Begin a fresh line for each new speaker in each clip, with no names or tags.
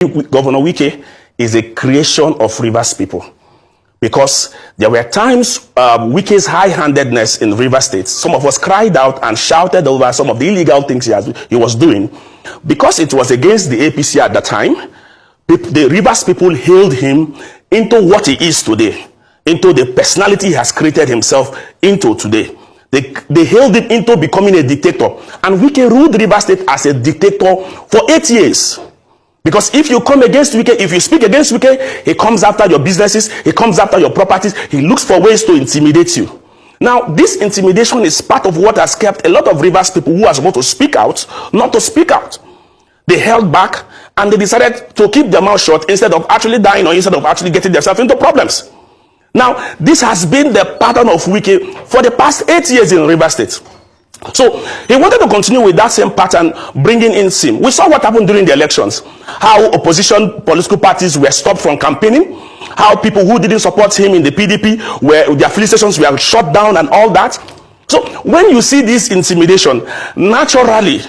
Governor Wike is a creation of Rivers people, because there were times Wike's high-handedness in Rivers State, some of us cried out and shouted over some of the illegal things he was doing, because it was against the APC at the time. The Rivers people hailed him into what he is today, into the personality he has created himself into today. They hailed him into becoming a dictator, and Wike ruled Rivers State as a dictator for 8 years. Because if you come against Wike, if you speak against Wike, he comes after your businesses, he comes after your properties, he looks for ways to intimidate you. Now, this intimidation is part of what has kept a lot of Rivers people who are supposed to speak out, not to speak out. They held back and they decided to keep their mouth shut instead of actually dying or instead of actually getting themselves into problems. Now, this has been the pattern of Wike for the past 8 years in Rivers State. So he wanted to continue with that same pattern, bringing in SIM. We saw what happened during the elections, how opposition political parties were stopped from campaigning, how people who didn't support him in the PDP, where their filling stations were shut down and all that. So when you see this intimidation, naturally,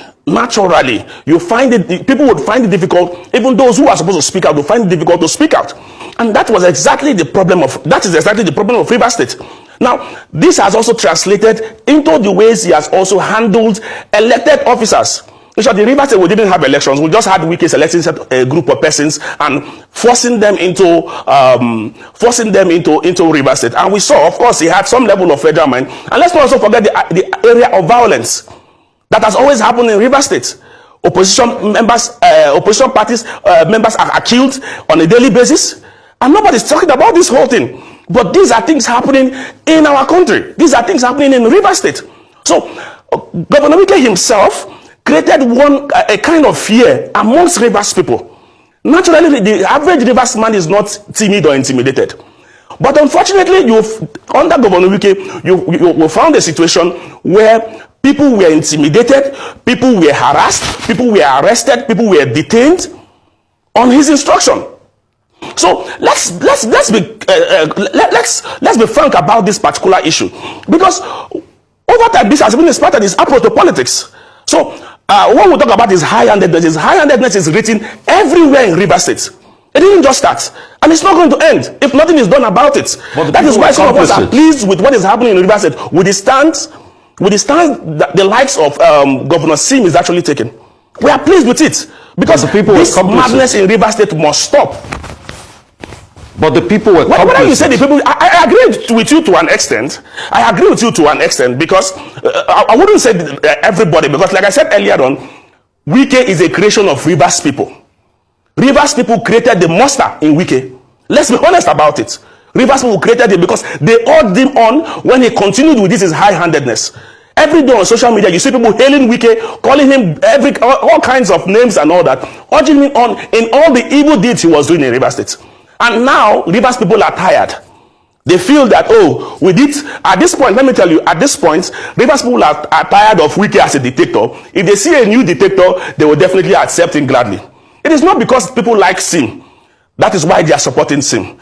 you find it, people would find it difficult, even those who are supposed to speak out, will find it difficult to speak out. And that is exactly the problem of Rivers State. Now, this has also translated into the ways he has also handled elected officers. In short, the Rivers State, we didn't have elections. We just had Wike selecting a group of persons and forcing them into Rivers State. And we saw, of course, he had some level of federal mind. And let's not also forget the area of violence that has always happened in Rivers State. Opposition members, opposition parties members are killed on a daily basis, and nobody's talking about this whole thing. But these are things happening in our country. These are things happening in Rivers State. So Governor Wike himself created a kind of fear amongst Rivers people. Naturally, the average Rivers man is not timid or intimidated. But unfortunately, under Governor Wike, you found a situation where people were intimidated, people were harassed, people were arrested, people were detained on his instruction. So let's be frank about this particular issue, because over time this has been exploited as approach to politics. So when we talk about his high-handedness is written everywhere in Rivers State. It didn't just start, and it's not going to end if nothing is done about it. That is why some of us are pleased with what is happening in Rivers State, with the stance that the likes of Governor Sim is actually taking. We are pleased with it, because this madness in Rivers State must stop.
But the people were
when you say the people, I agree with you to an extent. I agree with you to an extent, because I wouldn't say everybody, because like I said earlier on, Wike is a creation of Rivers people. Rivers people created the monster in Wike. Let's be honest about it. Rivers people created it because they urged him on when he continued with this his high-handedness. Every day on social media, you see people hailing Wike, calling him all kinds of names and all that, urging him on in all the evil deeds he was doing in Rivers State. And now, Rivers people are tired. They feel that, oh, we did, at this point, let me tell you, at this point, Rivers people are tired of Wike as a dictator. If they see a new dictator, they will definitely accept him gladly. It is not because people like Sim. That is why they are supporting Sim.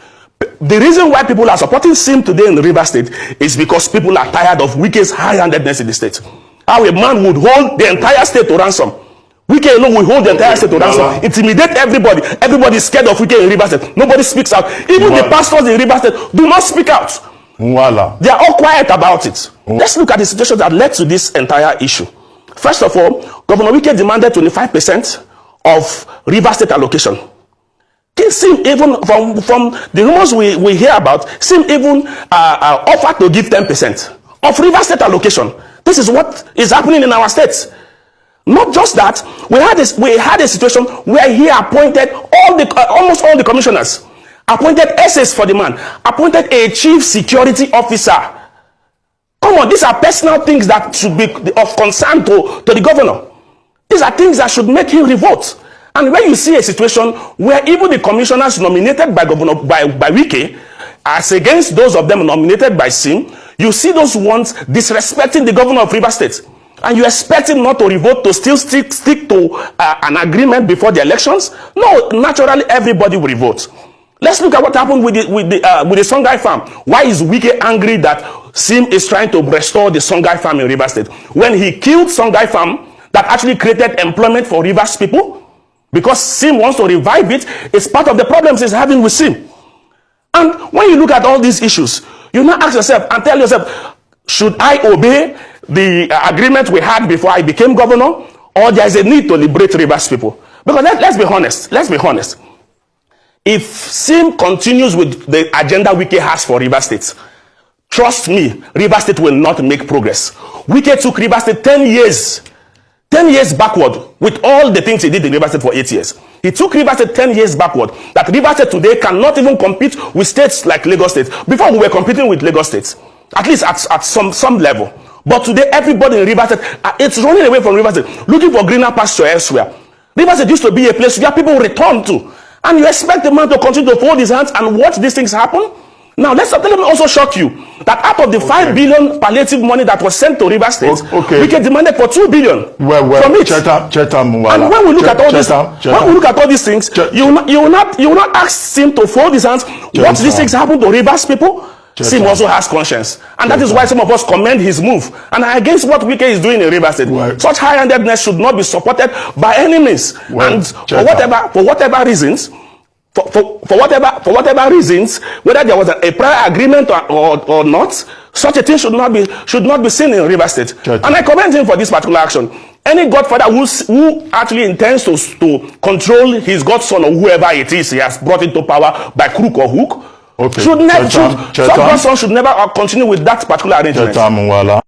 The reason why people are supporting Sim today in Rivers State is because people are tired of Wike's high-handedness in the state. How a man would hold the entire state to ransom. Wike alone will hold the entire state to ransom, intimidate everybody. Everybody is scared of Wike in Rivers State. Nobody speaks out. Even the pastors in Rivers State do not speak out. They are all quiet about it. Let's look at the situation that led to this entire issue. First of all, Governor Wike demanded 25% of Rivers State allocation. Sim, even from the rumors we hear about, Sim even offered to give 10% of Rivers State allocation. This is what is happening in our states. Not just that, we had a situation where he appointed almost all the commissioners, appointed SS for the man, appointed a chief security officer. Come on, these are personal things that should be of concern to the governor. These are things that should make him revolt. And when you see a situation where even the commissioners nominated by Wike, as against those of them nominated by Sim, you see those ones disrespecting the governor of Rivers State. And you expect him not to revolt, to still stick to an agreement before the elections? No, naturally everybody will revolt. Let's look at what happened with the Songhai farm. Why is Wike angry that Sim is trying to restore the Songhai farm in Rivers State? When he killed Songhai farm, that actually created employment for Rivers people, because Sim wants to revive it. It's part of the problems he's having with Sim. And when you look at all these issues, you now ask yourself and tell yourself, should I obey the agreement we had before I became governor, or there is a need to liberate Rivers people? Because let's be honest. If Sim continues with the agenda Wike has for Rivers State, trust me, Rivers State will not make progress. Wike took Rivers State 10 years backward with all the things he did in Rivers State for 8 years. He took Rivers State 10 years backward. That Rivers State today cannot even compete with states like Lagos State. Before, we were competing with Lagos State, at least at some level. But today, everybody in Rivers State, it's running away from Rivers State, looking for greener pasture elsewhere. Rivers State used to be a place where people return to. And you expect the man to continue to fold his hands and watch these things happen? Now, let me also shock you that out of the 5 billion palliative money that was sent to Rivers State, we get demanded for 2 billion from it. And when we look at all these things, you will not ask him to fold his hands, watch these things happen to Rivers people. Sim also has conscience, and that is why some of us commend his move and are against what Wike is doing in Rivers State. Such high-handedness should not be supported by any means. And for whatever reasons, whether there was a prior agreement or not, such a thing should not be seen in Rivers State. And I commend him for this particular action. Any godfather who actually intends to control his godson or whoever it is he has brought into power by crook or hook, should never continue with that particular arrangement.